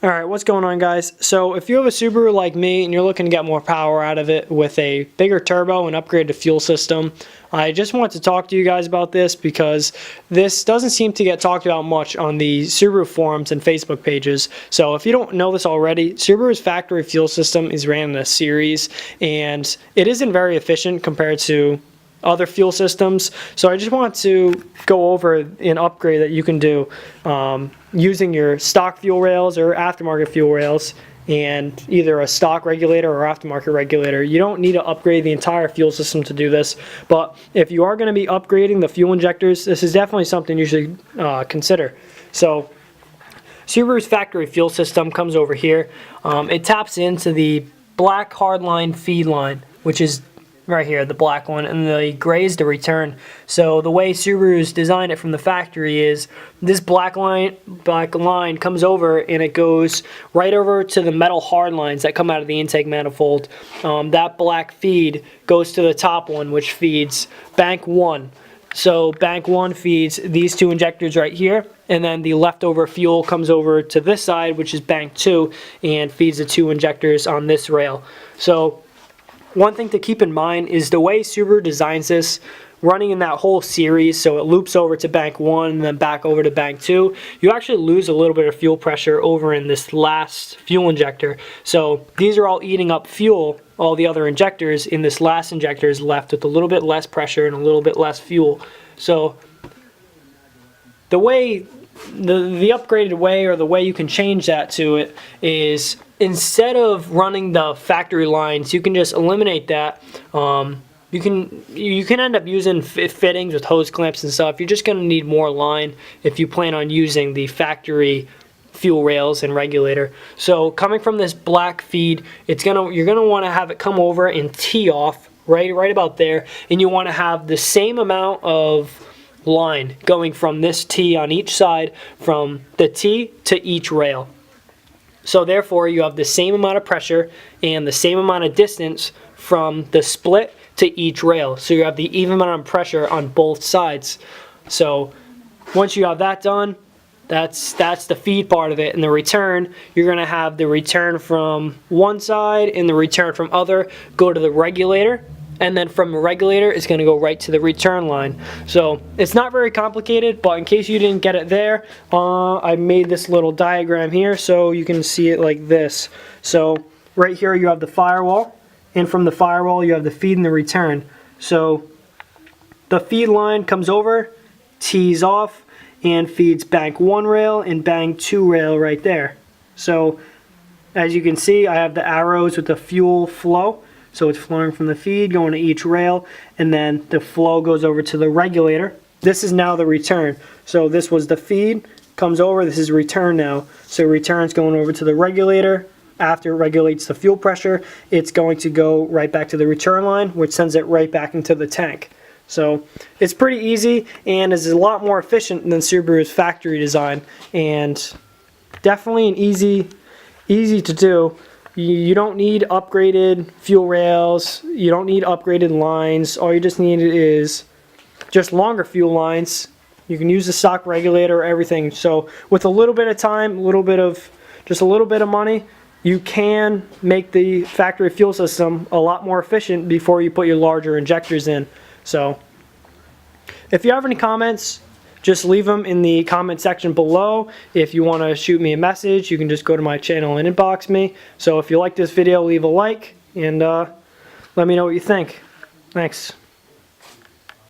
Alright, what's going on, guys? So if you have a Subaru like me and you're looking to get more power out of it with a bigger turbo and upgraded fuel system, I just want to talk to you guys about this because this doesn't seem to get talked about much on the Subaru forums and Facebook pages. So if you don't know this already, Subaru's factory fuel system is ran in a series and it isn't very efficient compared to other fuel systems. So I just want to go over an upgrade that you can do using your stock fuel rails or aftermarket fuel rails and either a stock regulator or aftermarket regulator. You don't need to upgrade the entire fuel system to do this, but if you are going to be upgrading the fuel injectors, this is definitely something you should consider. So Subaru's factory fuel system comes over here. It taps into the black hardline feed line, which is right here, the black one, and the gray is the return. So the way Subaru's designed it from the factory is this black line comes over and it goes right over to the metal hard lines that come out of the intake manifold. That black feed goes to the top one, which feeds bank 1. So bank 1 feeds these two injectors right here, and then the leftover fuel comes over to this side, which is bank 2, and feeds the two injectors on this rail. So one thing to keep in mind is the way Subaru designs this, running in that whole series, so it loops over to bank 1 and then back over to bank 2, you actually lose a little bit of fuel pressure over in this last fuel injector. So these are all eating up fuel, all the other injectors, in this last injector is left with a little bit less pressure and a little bit less fuel. So the way the upgraded way, or the way you can change that to it, is instead of running the factory lines, you can just eliminate that. You can end up using fittings with hose clamps and stuff. You're just going to need more line if you plan on using the factory fuel rails and regulator. So coming from this black feed, you're gonna want to have it come over and tee off right about there, and you want to have the same amount of line going from this T on each side, from the T to each rail. So therefore you have the same amount of pressure and the same amount of distance from the split to each rail. So you have the even amount of pressure on both sides. So once you have that done, that's the feed part of it. And the return, you're going to have the return from one side and the return from other go to the regulator, and then from the regulator it's going to go right to the return line. So it's not very complicated, but in case you didn't get it there, I made this little diagram here so you can see it like this. So right here you have the firewall, and from the firewall you have the feed and the return. So the feed line comes over, tees off, and feeds bank 1 rail and bank 2 rail right there. So as you can see, I have the arrows with the fuel flow. So it's flowing from the feed, going to each rail, and then the flow goes over to the regulator. This is now the return. So this was the feed, comes over, this is return now. So return's going over to the regulator. After it regulates the fuel pressure, it's going to go right back to the return line, which sends it right back into the tank. So it's pretty easy and is a lot more efficient than Subaru's factory design, and definitely an easy to do. You don't need upgraded fuel rails, you don't need upgraded lines. All you just need is just longer fuel lines. You can use the stock regulator, everything. So with a little bit of time, just a little bit of money, you can make the factory fuel system a lot more efficient before you put your larger injectors in. So if you have any comments, just leave them in the comment section below. If you want to shoot me a message, you can just go to my channel and inbox me. So if you like this video, leave a like and let me know what you think. Thanks.